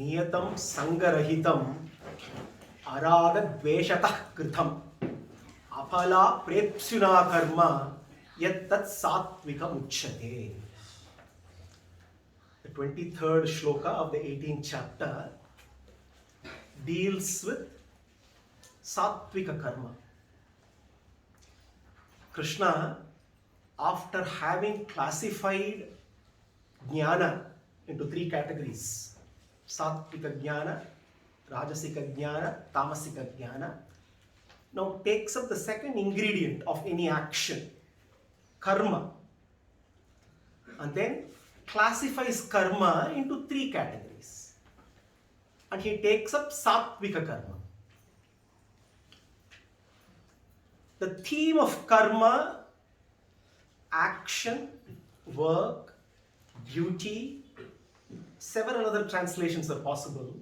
niyatam sangarahitam arada dveshatah kritam apala prepsuna karma yat tat satvikam uchyate. The 23rd shloka of the 18th chapter deals with sattvika karma. Krishna, after having classified jnana into three categories, sattvika jnana, rajasika jnana, tamasika jnana, now takes up the second ingredient of any action, karma, and then classifies karma into three categories. And he takes up sattvika karma. The theme of karma, action, work, duty, several other translations are possible.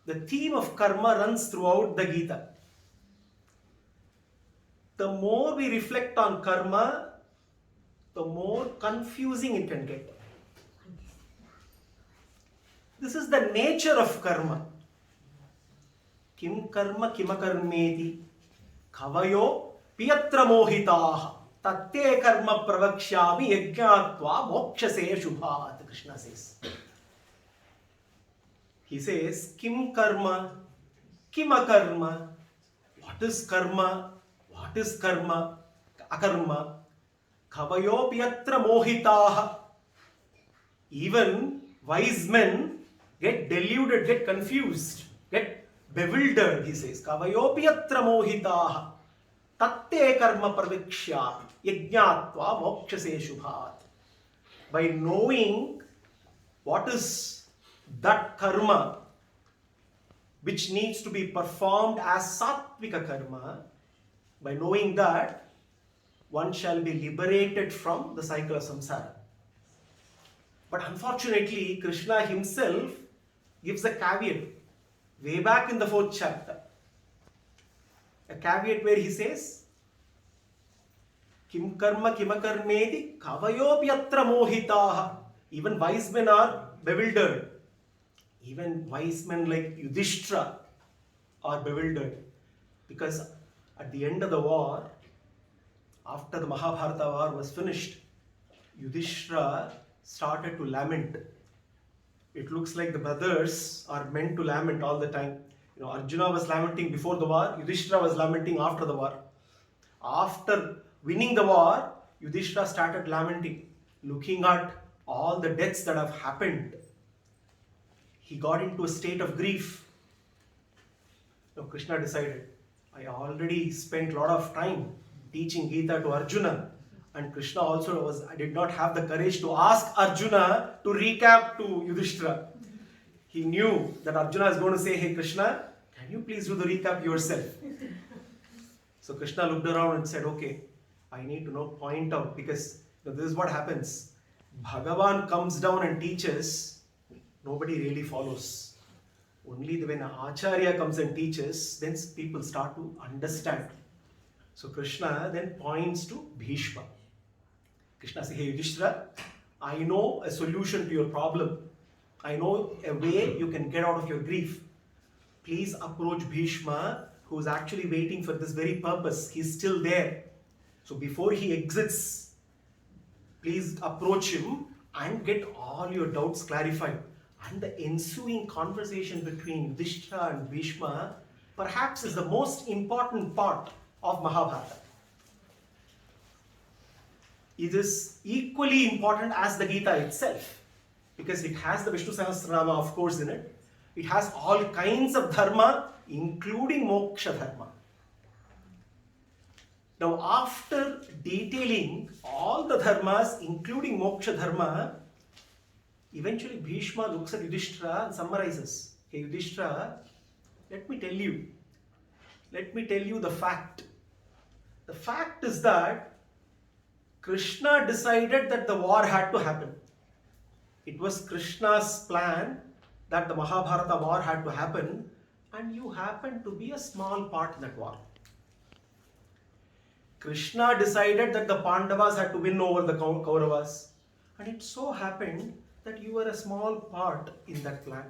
The theme of karma runs throughout the Gita. The more we reflect on karma, the more confusing it can get. This is the nature of karma. Kim karma kimakarmeti kavayo piyatra mohitaha tatte karma pravakshyami yajñātva mokṣha shubhat, Krishna says. He says, kim karma, kimakarma, what is karma, what is karma, akarma, kavayo piyatra mohitaha. Even wise men get deluded, get confused, get bewildered, he says. Kavayo piyatra mohitaha tatte karma pravikshya yajñātva mokṣha shubhat. By knowing what is that karma which needs to be performed as sattvika karma, by knowing that, one shall be liberated from the cycle of samsara. But unfortunately, Krishna himself gives a caveat way back in the 4th chapter. A caveat where he says, Kim karma kimakarmeti kavayopyatra mohitaha. Even wise men are bewildered. Even wise men like Yudhishthira are bewildered. Because at the end of the war, after the Mahabharata war was finished, Yudhishthira started to lament. It looks like the brothers are meant to lament all the time. Arjuna was lamenting before the war, Yudhishthira was lamenting after the war. After winning the war, Yudhishthira started lamenting, looking at all the deaths that have happened. He got into a state of grief. Now Krishna decided, I already spent a lot of time teaching Gita to Arjuna, and Krishna also did not have the courage to ask Arjuna to recap to Yudhishthira. He knew that Arjuna is going to say, hey Krishna, can you please do the recap yourself? So Krishna looked around and said, okay, I need to point out, because this is what happens. Bhagavan comes down and teaches, nobody really follows. Only when an Acharya comes and teaches, then people start to understand. So Krishna then points to Bhishma. Krishna says, hey Yudhishthira, I know a solution to your problem. I know a way you can get out of your grief. Please approach Bhishma, who is actually waiting for this very purpose. He's still there. So before he exits, please approach him and get all your doubts clarified. And the ensuing conversation between Yudhishthira and Bhishma perhaps is the most important part of Mahabharata. It is equally important as the Gita itself, because it has the Vishnu Sahasranama, of course, in it. It has all kinds of dharma, including moksha dharma. Now, after detailing all the dharmas, including moksha dharma, eventually Bhishma looks at Yudhishthira and summarizes. Hey Yudhishthira, let me tell you the fact. The fact is that Krishna decided that the war had to happen. It was Krishna's plan that the Mahabharata war had to happen, and you happened to be a small part in that war. Krishna decided that the Pandavas had to win over the Kauravas, and it so happened that you were a small part in that plan.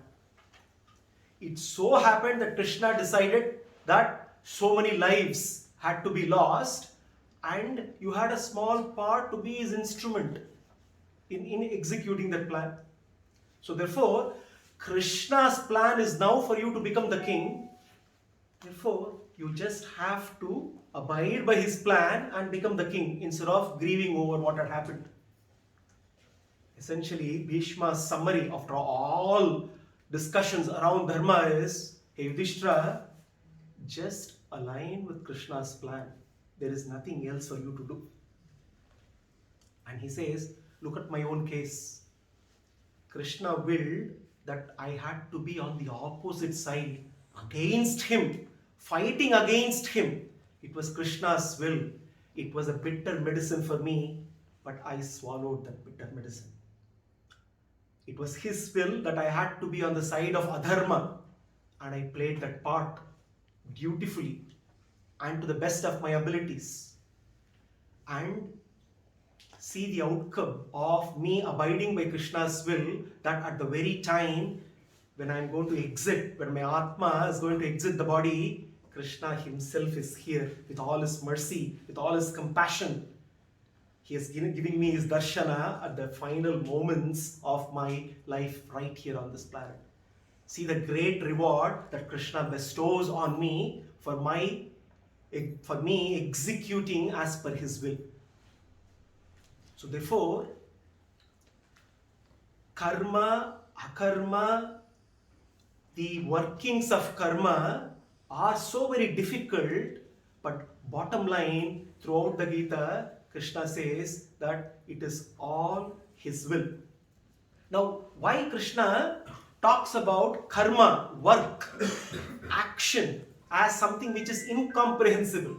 It so happened that Krishna decided that so many lives had to be lost, and you had a small part to be his instrument in executing that plan. So therefore, Krishna's plan is now for you to become the king. Therefore, you just have to abide by his plan and become the king instead of grieving over what had happened. Essentially, Bhishma's summary after all discussions around Dharma is, hey Yudhishthira, just align with Krishna's plan. There is nothing else for you to do. And he says, look at my own case. Krishna willed that I had to be on the opposite side, against him, fighting against him. It was Krishna's will. It was a bitter medicine for me, but I swallowed that bitter medicine. It was his will that I had to be on the side of adharma, and I played that part dutifully and to the best of my abilities. And see the outcome of me abiding by Krishna's will, that at the very time when I am going to exit, when my Atma is going to exit the body, Krishna himself is here with all his mercy, with all his compassion. He is giving me his darshana at the final moments of my life right here on this planet. See the great reward that Krishna bestows on me for me executing as per his will. So therefore, karma, akarma, the workings of karma are so very difficult, but bottom line, throughout the Gita, Krishna says that it is all his will. Now, why Krishna talks about karma, work, action, as something which is incomprehensible?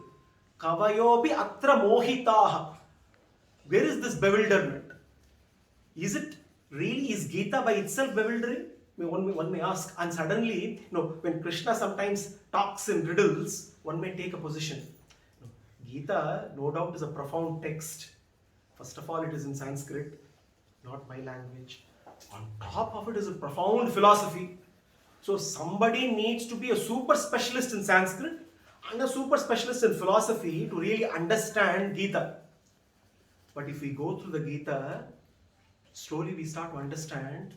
Kavayopi atra mohitaha. Where is this bewilderment? Is it really, is Gita by itself bewildering? One may ask, and suddenly, when Krishna sometimes talks in riddles, one may take a position. Gita, no doubt, is a profound text. First of all, it is in Sanskrit, not my language. On top of it is a profound philosophy. So somebody needs to be a super specialist in Sanskrit and a super specialist in philosophy to really understand Gita. But if we go through the Gita, slowly we start to understand.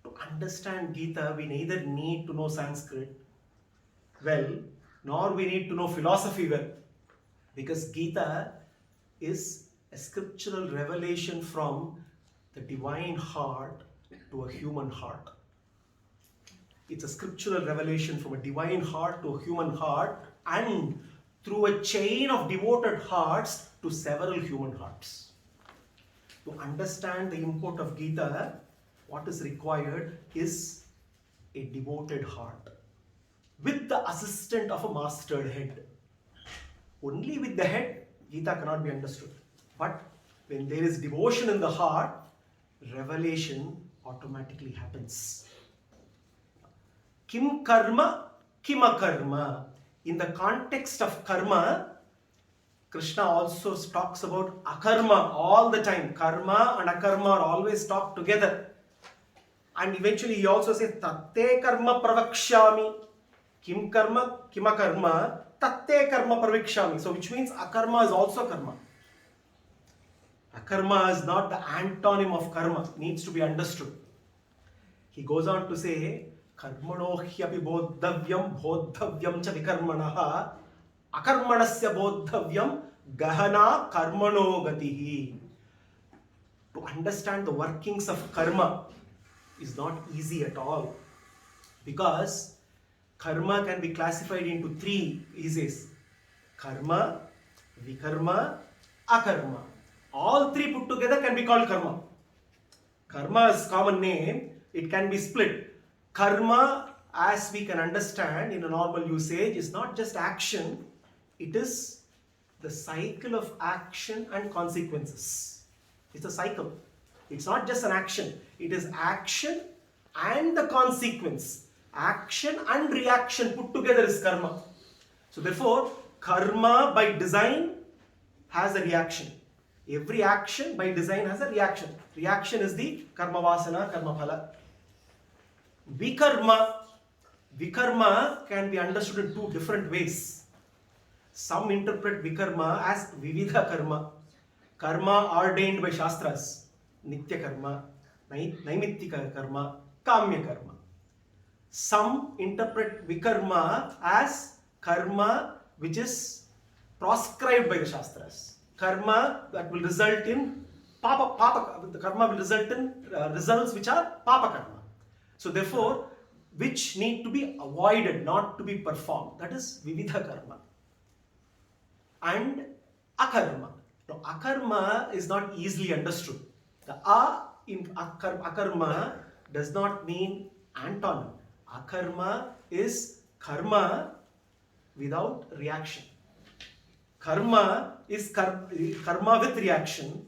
To understand Gita, we neither need to know Sanskrit well, nor we need to know philosophy well. Because Gita is a scriptural revelation from the divine heart to a human heart. It's a scriptural revelation from a divine heart to a human heart, and through a chain of devoted hearts to several human hearts. To understand the import of Gita, what is required is a devoted heart with the assistant of a mastered head. Only with the head, Gita cannot be understood. But when there is devotion in the heart, revelation automatically happens. Kim karma, kim akarma. In the context of karma, Krishna also talks about akarma all the time. Karma and akarma are always talked together. And eventually he also says, tatte karma pravakshami. Kim karma, kim akarma. Tatte karma pravikshami. So which means akarma is also karma. Akarma is not the antonym of karma. It needs to be understood. He goes on to say, karmano hyapi bodhavyam bodhavyam cha vikarmanaha akarmanasya bodhavyam gahana karmano gatihi. To understand the workings of karma is not easy at all, because karma can be classified into three phases: karma, vikarma, akarma. All three put together can be called karma. Karma is common name. It can be split. Karma, as we can understand in a normal usage, is not just action. It is the cycle of action and consequences. It's a cycle. It's not just an action. It is action and the consequence. Action and reaction put together is karma. So therefore, karma by design has a reaction. Every action by design has a reaction. Reaction is the karma vasana, karma phala. Vikarma can be understood in two different ways. Some interpret vikarma as vividha karma, karma ordained by shastras, nitya karma, naimittika karma, kamya karma. Some interpret vikarma as karma which is proscribed by the shastras. Karma that will result in the karma will result in results which are papa karma. So therefore, which need to be avoided, not to be performed. That is vividha karma. And akarma. Now, akarma is not easily understood. The a in akarma does not mean antonym. Akarma is karma without reaction. Karma is karma with reaction.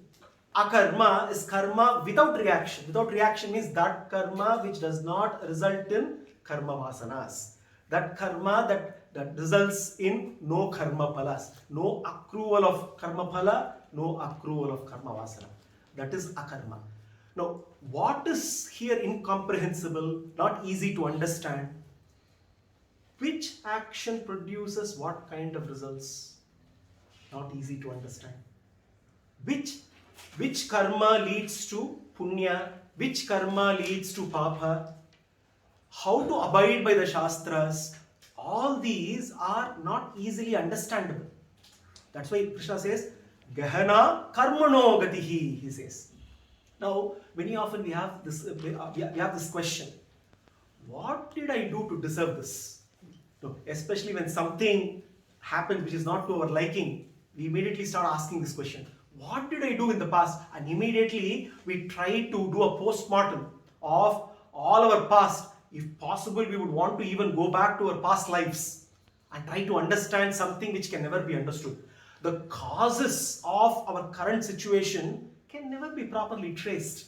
Akarma is karma without reaction. Without reaction means that karma which does not result in karma vasanas. That karma that results in no karma phalas. No accrual of karma phala, no accrual of karma vasana. That is akarma. Now, what is here incomprehensible, not easy to understand? Which action produces what kind of results? Not easy to understand. Which karma leads to punya? Which karma leads to papa? How to abide by the shastras? All these are not easily understandable. That's why Krishna says, Gahana karmano gatihi, he says. Now, very often we have this question. What did I do to deserve this? No, especially when something happens which is not to our liking, we immediately start asking this question. What did I do in the past? And immediately we try to do a post-mortem of all our past. If possible, we would want to even go back to our past lives and try to understand something which can never be understood. The causes of our current situation can never be properly traced.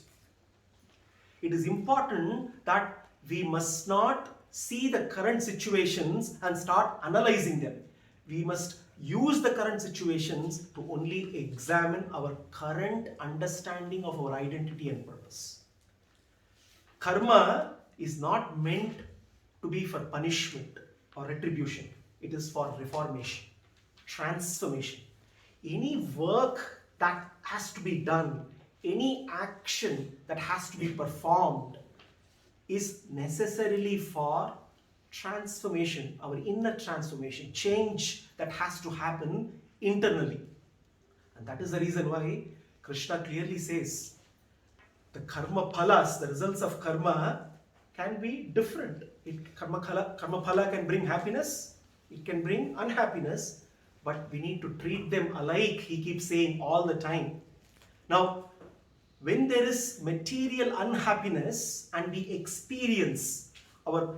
It is important that we must not see the current situations and start analyzing them. We must use the current situations to only examine our current understanding of our identity and purpose. Karma is not meant to be for punishment or retribution. It is for reformation, transformation. Any work that has to be done, any action that has to be performed is necessarily for transformation, our inner transformation, change that has to happen internally. And that is the reason why Krishna clearly says the karma phalas, the results of karma, can be different. Karma phala can bring happiness, it can bring unhappiness, but we need to treat them alike, he keeps saying all the time. Now, when there is material unhappiness and we experience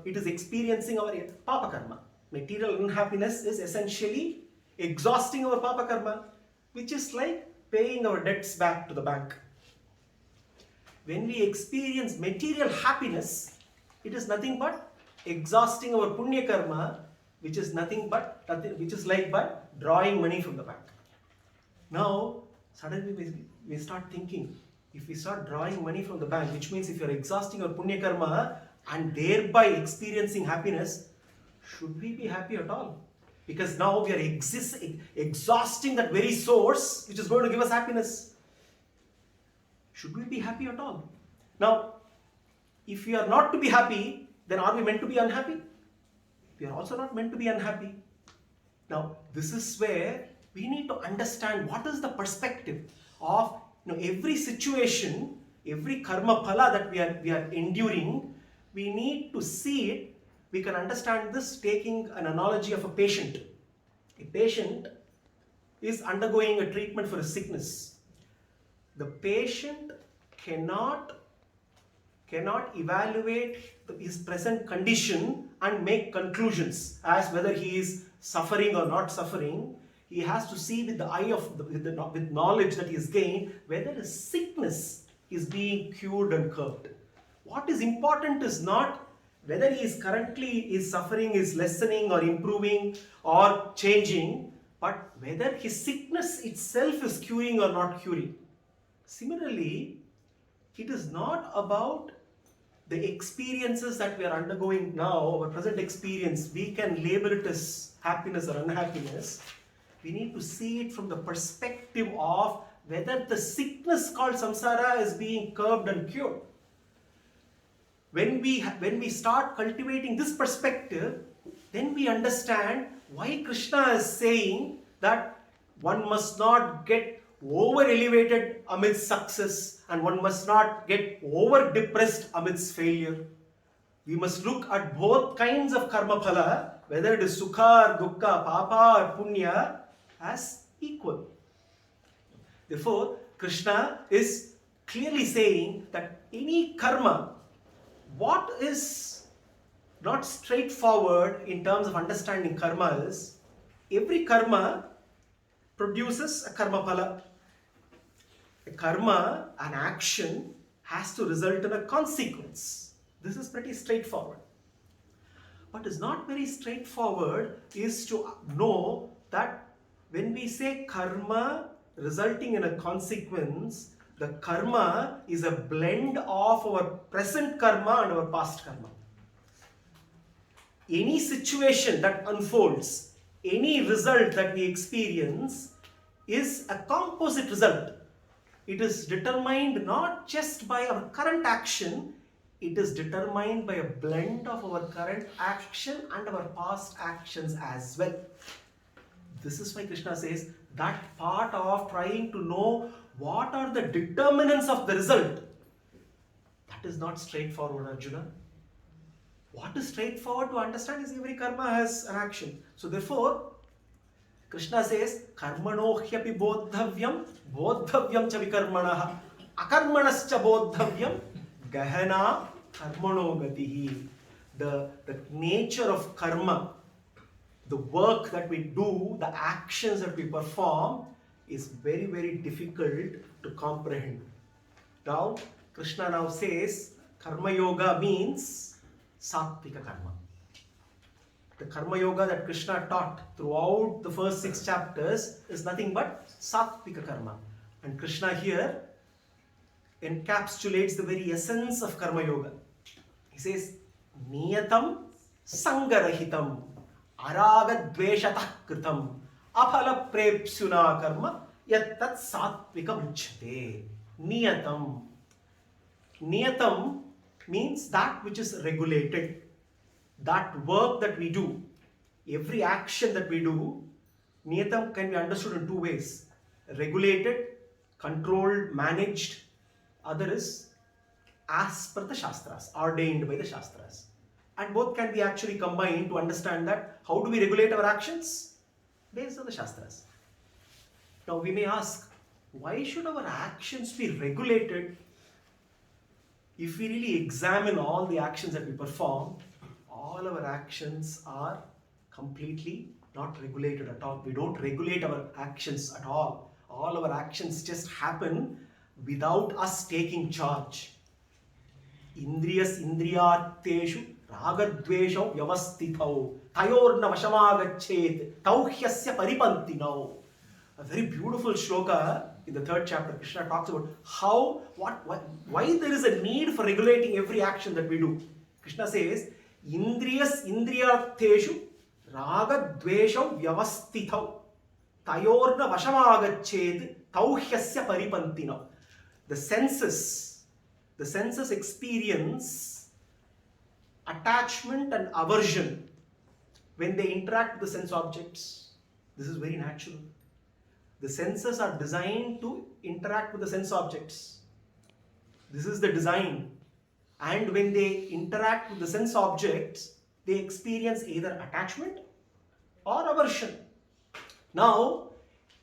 it is experiencing our papa karma. Material unhappiness is essentially exhausting our papa karma, which is like paying our debts back to the bank. When we experience material happiness, it is nothing but exhausting our punya karma, which is like but drawing money from the bank. Now, suddenly we start thinking, if we start drawing money from the bank, which means if you are exhausting our punya karma and thereby experiencing happiness, should we be happy at all? Because now we are exhausting that very source which is going to give us happiness. Should we be happy at all? Now, if we are not to be happy, then are we meant to be unhappy? We are also not meant to be unhappy. Now, this is where we need to understand what is the perspective of every situation, every karma phala that we are enduring. We need to see it. We can understand this taking an analogy of a patient. A patient is undergoing a treatment for a sickness. The patient cannot evaluate his present condition and make conclusions as whether he is suffering or not suffering. He has to see with the eye of with knowledge that he has gained whether his sickness is being cured and curbed. What is important is not whether he is currently his suffering is lessening or improving or changing, but whether his sickness itself is curing or not curing. Similarly, it is not about the experiences that we are undergoing now, our present experience. We can label it as happiness or unhappiness. We need to see it from the perspective of whether the sickness called samsara is being curbed and cured. When we start cultivating this perspective, then we understand why Krishna is saying that one must not get over elevated amidst success and one must not get over depressed amidst failure. We must look at both kinds of karma phala, whether it is sukha or dukkha, papa or punya, as equal. Therefore, Krishna is clearly saying that any karma, what is not straightforward in terms of understanding karma is, every karma produces a karma phala. A karma, an action, has to result in a consequence. This is pretty straightforward. What is not very straightforward is to know that when we say karma resulting in a consequence, the karma is a blend of our present karma and our past karma. Any situation that unfolds, any result that we experience is a composite result. It is determined not just by our current action, it is determined by a blend of our current action and our past actions as well. This is why Krishna says that part of trying to know what are the determinants of the result, that is not straightforward, Arjuna. What is straightforward to understand is every karma has an action. So therefore, Krishna says, karmano hyapi bodhavyam, bodhavyam cha vikarmanaha, akarmanascha bodhavyam, gahana karmano gatihi. The nature of karma, the work that we do, the actions that we perform is very, very difficult to comprehend. Now, Krishna now says, karma yoga means sattvika karma. The karma yoga that Krishna taught throughout the first 6 chapters is nothing but sattvika karma. And Krishna here encapsulates the very essence of karma yoga. He says, niyatam sangarahitam araga dveshatah kritam aphala prepsuna karma yattat sattvika uchyate. Niyatam. Niyatam means that which is regulated. That work that we do, every action that we do, niyatam can be understood in 2 ways. Regulated, controlled, managed. Other is as per the Shastras, ordained by the Shastras. And both can be actually combined to understand that how do we regulate our actions? Based on the Shastras. Now we may ask, why should our actions be regulated? If we really examine all the actions that we perform, all our actions are completely not regulated at all. We don't regulate our actions at all. All our actions just happen without us taking charge. Indriyas indriyarteshu ragadvesho vyavastithau tayorna vashamagachet tauhyasya paripantinav. A very beautiful shloka in the 3rd chapter. Krishna talks about why there is a need for regulating every action that we do. Krishna says, Indriyas indriyarteshu raga dvesha vyavastithau tayorna vashamagachet tauhyasya paripantinav. The senses experience attachment and aversion when they interact with the sense objects. This is very natural. The senses are designed to interact with the sense objects. This is the design. And when they interact with the sense objects, they experience either attachment or aversion. Now,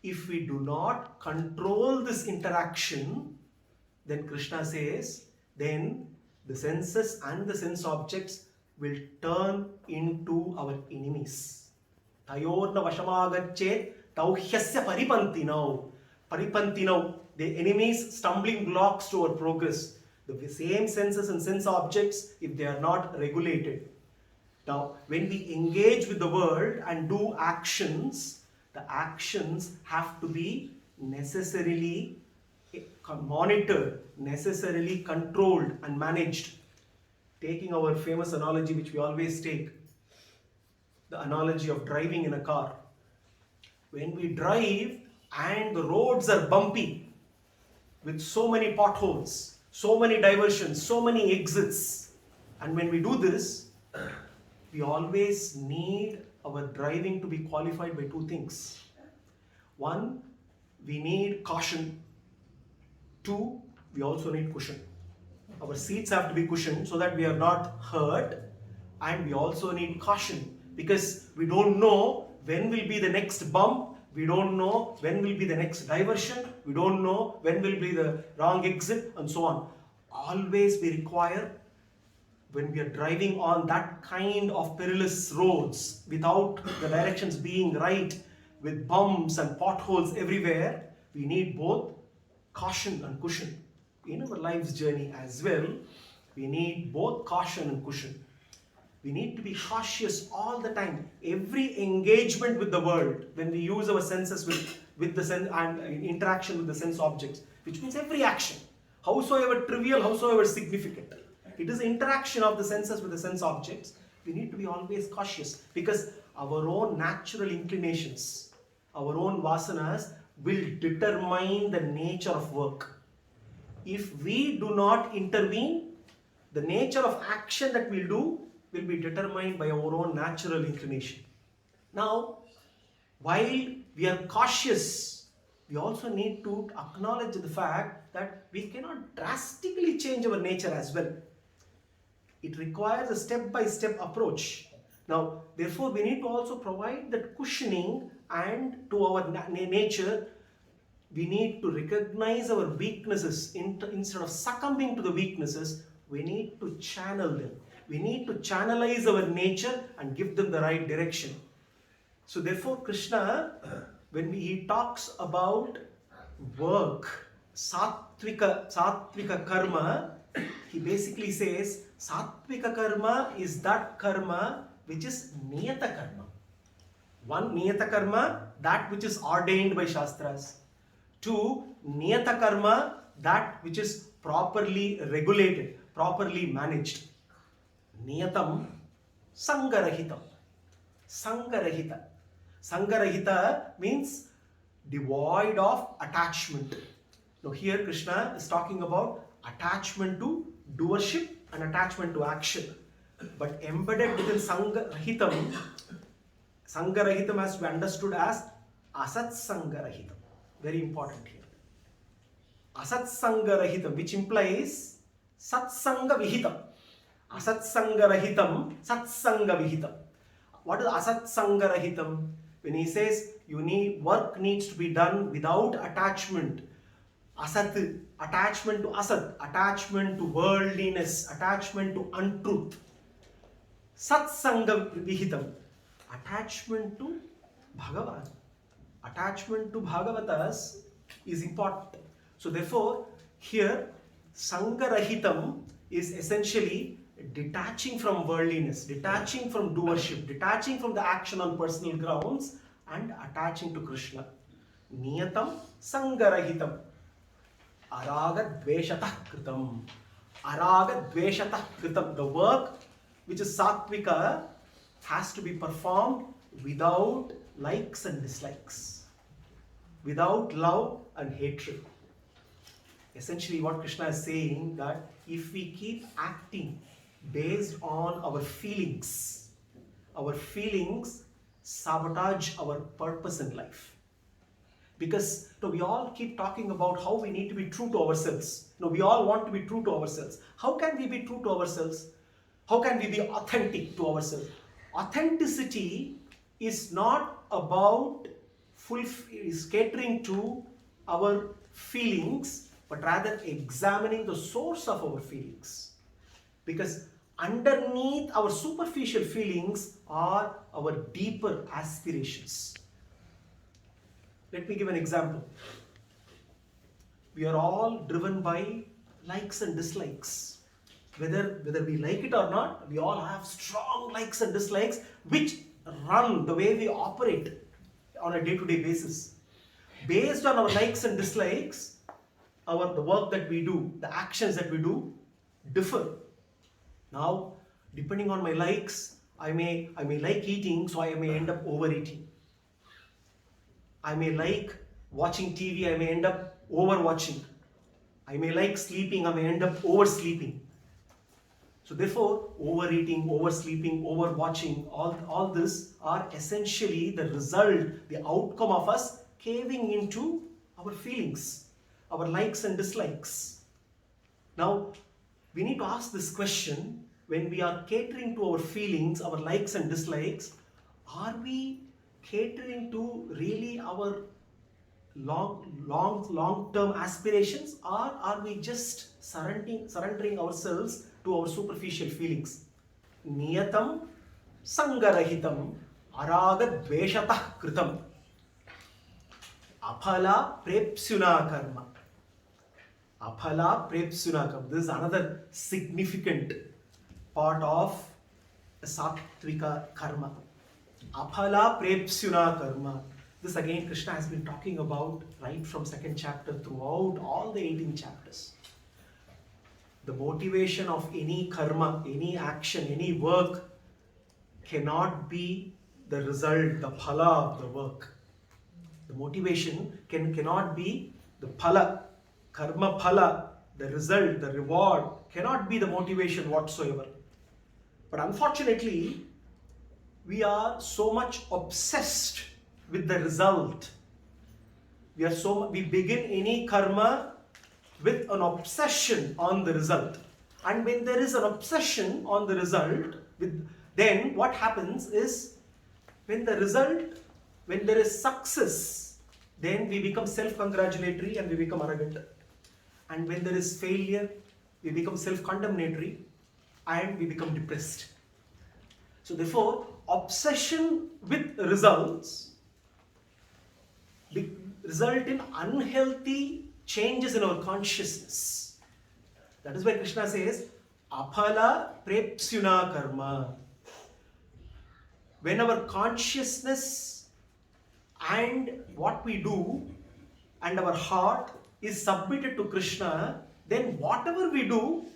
if we do not control this interaction, then Krishna says, then the senses and the sense objects will turn into our enemies. Tayorna vashamagachet tauhyasya paripantinav. Paripantinav, the enemies, stumbling blocks to our progress. The same senses and sense objects, if they are not regulated. Now, when we engage with the world and do actions, the actions have to be necessarily monitored, necessarily controlled and managed. Taking our famous analogy which we always take, the analogy of driving in a car. When we drive and the roads are bumpy with so many potholes, so many diversions, so many exits, and when we do this, we always need our driving to be qualified by two things. One, we need caution. Two, we also need cushion. Our seats have to be cushioned so that we are not hurt, and we also need caution because we don't know when will be the next bump, we don't know when will be the next diversion, we don't know when will be the wrong exit, and so on. Always we require, when we are driving on that kind of perilous roads without the directions being right, with bumps and potholes everywhere, we need both caution and cushion. In our life's journey as well, we need both caution and cushion. We need to be cautious all the time. Every engagement with the world, when we use our senses with the sense and interaction with the sense objects, which means every action, howsoever trivial, howsoever significant, it is interaction of the senses with the sense objects. We need to be always cautious because our own natural inclinations, our own vasanas will determine the nature of work. If we do not intervene, the nature of action that we'll do will be determined by our own natural inclination. Now, while we are cautious, we also need to acknowledge the fact that we cannot drastically change our nature as well. It requires a step-by-step approach. Now, therefore, we need to also provide that cushioning, and to our nature, we need to recognize our weaknesses. Instead of succumbing to the weaknesses, we need to channel them. We need to channelize our nature and give them the right direction. So therefore, Krishna, when he talks about work, sattvika karma, he basically says sattvika karma is that karma which is niyata karma. One, niyata karma, that which is ordained by Shastras. Two, niyata karma, that which is properly regulated, properly managed. Niyatam sangarahitam. Sangarahita. Sangarahita means devoid of attachment. Now here Krishna is talking about attachment to doership and attachment to action. But embedded within Sangarahitam, Sangarahitam has to be understood as Asat Sangarahitam. Very important here. Asat Sangarahitam, which implies Satsanga Vihitam. Asat Sangarahitam, Satsanga Vihitam. What is Asat Sangarahitam? When he says work needs to be done without attachment. Asat, attachment to asat, attachment to worldliness, attachment to untruth. Satsanga Vihitam, attachment to Bhagavan. Attachment to Bhagavatas is important. So therefore, here Sangarahitam is essentially detaching from worldliness, detaching from doership, detaching from the action on personal grounds and attaching to Krishna. Niyatam Sangarahitam. Araga dveshatah kritam. Araga dveshatah kritam. The work which is sattvika has to be performed without likes and dislikes, without love and hatred. Essentially what Krishna is saying, that if we keep acting based on our feelings sabotage our purpose in life. Because we all keep talking about how we need to be true to ourselves. We all want to be true to ourselves. How can we be true to ourselves? How can we be authentic to ourselves? Authenticity is not about catering to our feelings, but rather examining the source of our feelings. Because underneath our superficial feelings are our deeper aspirations. Let me give an example. We are all driven by likes and dislikes. Whether we like it or not, we all have strong likes and dislikes which run the way we operate on a day-to-day basis. Based on our likes and dislikes, the work that we do, the actions that we do differ. Now, depending on my likes, I may like eating, so I may end up overeating. I may like watching TV, I may end up overwatching. I may like sleeping, I may end up oversleeping. So therefore, overeating, oversleeping, overwatching, all this are essentially the result, the outcome of us caving into our feelings, our likes and dislikes. Now, we need to ask this question: when we are catering to our feelings, our likes and dislikes, are we catering to really our long-term aspirations, or are we just surrendering ourselves to our superficial feelings? Niyatam sangarahitam araga dveshatah kritam aphala prepsyuna karma. Aphala prepsyuna karma. This is another significant part of sattvika karma. Aphala prepsyuna karma. This again Krishna has been talking about right from 2nd chapter throughout all the 18 chapters. The motivation of any karma, any action, any work cannot be the result, the phala of the work. The motivation cannot be the phala, karma phala, the result, the reward, cannot be the motivation whatsoever. But unfortunately, we are so much obsessed with the result. We begin any karma with an obsession on the result. And when there is an obsession on the result, then what happens is, when there is success, then we become self-congratulatory and we become arrogant. And when there is failure, we become self-condemnatory and we become depressed. So therefore, obsession with results result in unhealthy changes in our consciousness. That is why Krishna says, aphala prepsyuna karma. When our consciousness and what we do and our heart is submitted to Krishna, then whatever we do,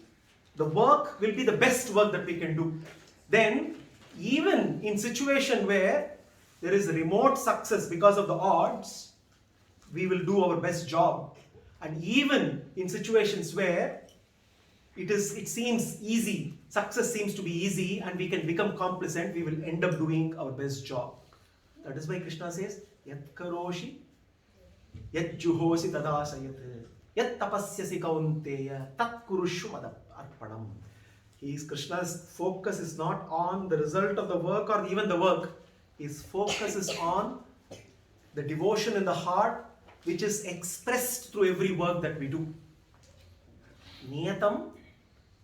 the work will be the best work that we can do. Then, even in situation where there is remote success because of the odds, we will do our best job. And even in situations where it seems easy, success seems to be easy and we can become complacent, we will end up doing our best job. That is why Krishna says, Yat karoshi, yat juhosi tadasayat, yat tapasyasi kaunteya, tat kurushu madarpanam. Krishna's focus is not on the result of the work or even the work. His focus is on the devotion in the heart, which is expressed through every work that we do. Niyatam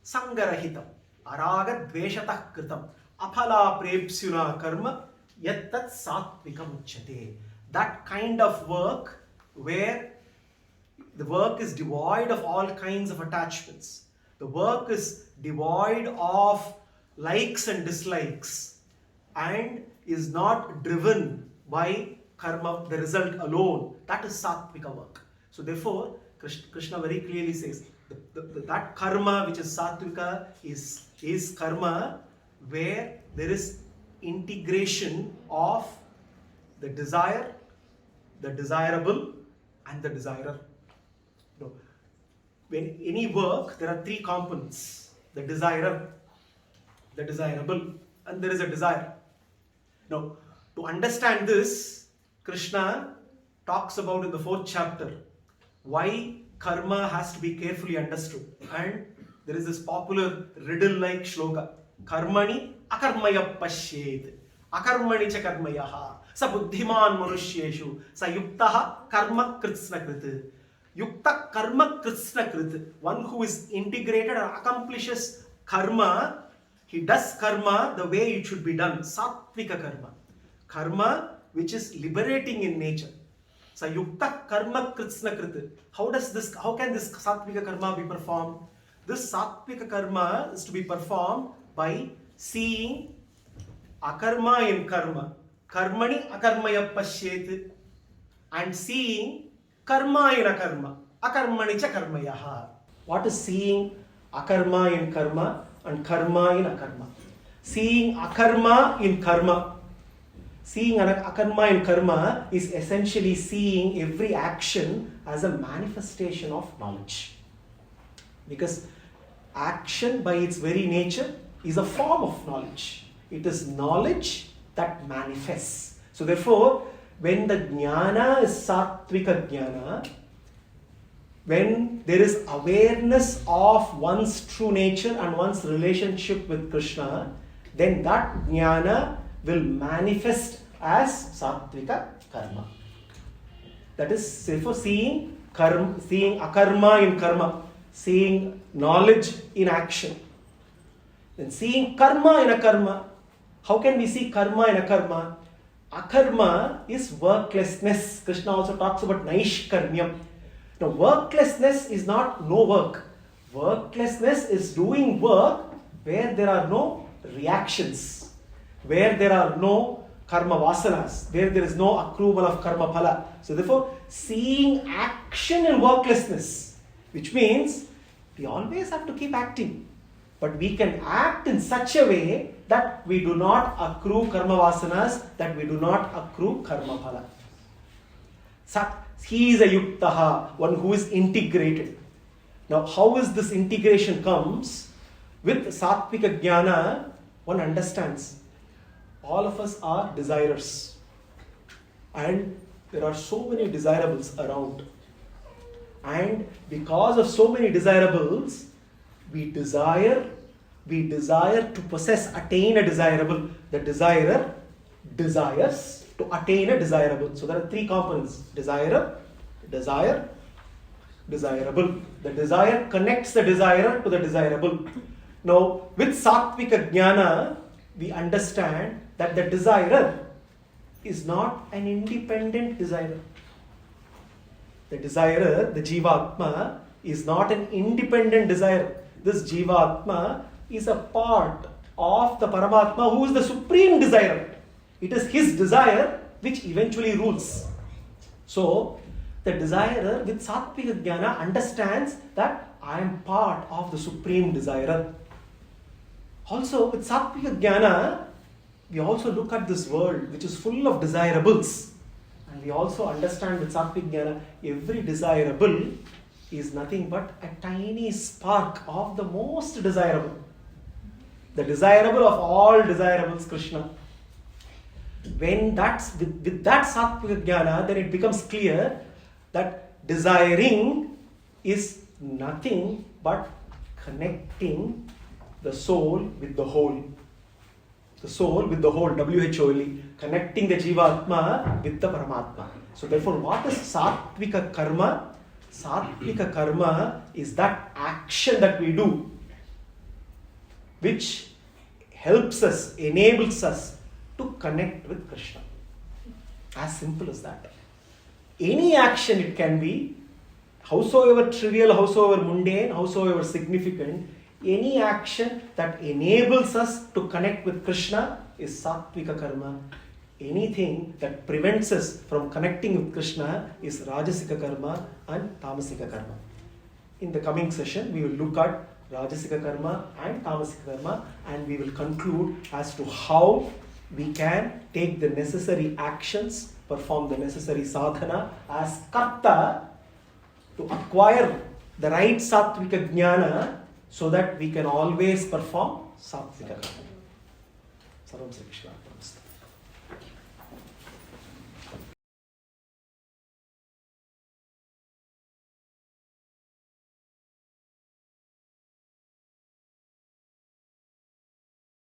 sangarahitam araga dveshatah kritam aphala prepsyuna karma yattat satvikam uchyate. That kind of work where the work is devoid of all kinds of attachments. The work is devoid of likes and dislikes and is not driven by karma, the result alone. That is sattvika work. So therefore, Krishna very clearly says that karma which is sattvika is karma where there is integration of the desire, the desirable and the desirer. No. When any work, there are three components: the desirer, the desirable, and there is a desire. Now, to understand this, Krishna talks about in the 4th chapter why karma has to be carefully understood. And there is this popular riddle-like shloka: Karmani akarmaya pashyet, akarmani cha karmayaha, sa buddhiman manushyeshu, sa yuktaha karma kritsnakrit. Yukta karma kritsnakrit. One who is integrated and accomplishes karma, he does karma the way it should be done. Sattvika karma. Karma which is liberating in nature. So yukta karma kritsnakrit. How can this sattvika karma be performed? This sattvika karma is to be performed by seeing akarma in karma karmani akarmaya pashyet, and seeing karma in akarma, akarmani cha karmayaha. What is seeing akarma in karma and karma in akarma? Seeing akarma in karma. Seeing akarma in karma is essentially seeing every action as a manifestation of knowledge. Because action by its very nature is a form of knowledge. It is knowledge that manifests. So therefore, when the jnana is sattvika jnana, when there is awareness of one's true nature and one's relationship with Krishna, then that jnana will manifest as sattvika karma. That is, therefore, seeing akarma in karma, seeing knowledge in action. Then seeing karma in akarma. How can we see karma in akarma? Akarma is worklessness. Krishna also talks about naishkarmyam. Now, worklessness is not no work. Worklessness is doing work where there are no reactions, where there are no karma vasanas, where there is no accrual of karma phala. So therefore, seeing action in worklessness, which means we always have to keep acting. But we can act in such a way that we do not accrue karma vasanas, that we do not accrue karma phala. He is a yuktaha, one who is integrated. Now, how is this integration comes? With sattvika jnana, one understands all of us are desirers. And there are so many desirables around. And because of so many desirables, we desire to possess, attain a desirable. The desirer desires to attain a desirable. So there are three components: desirer, desire, desirable. The desire connects the desirer to the desirable. Now, with sattvika jnana, we understand that the desirer is not an independent desire. The desirer, the jivatma, is not an independent desire. This jivatma is a part of the Paramatma who is the supreme desire. It is his desire which eventually rules. So, the desirer with sattvika jnana understands that I am part of the supreme desirer. Also, with sattvika jnana, we also look at this world which is full of desirables. And we also understand with sattvika jnana, every desirable is nothing but a tiny spark of the most desirable. The desirable of all desirables, Krishna. When that's with that sattvika jnana, then it becomes clear that desiring is nothing but connecting the soul with the whole. The soul with the whole, WHOLE, connecting the Jivatma with the Paramatma. So therefore, what is sattvika karma? Sattvika karma is that action that we do which helps us, enables us to connect with Krishna. As simple as that. Any action it can be, howsoever trivial, howsoever mundane, howsoever significant, any action that enables us to connect with Krishna is sattvika karma. Anything that prevents us from connecting with Krishna is rajasika karma and tamasika karma. In the coming session, we will look at rajasika karma and tamasika karma, and we will conclude as to how we can take the necessary actions, perform the necessary sadhana as karta to acquire the right sattvika jnana, so that we can always perform sattvika karma. Sarvam Sri Krishna.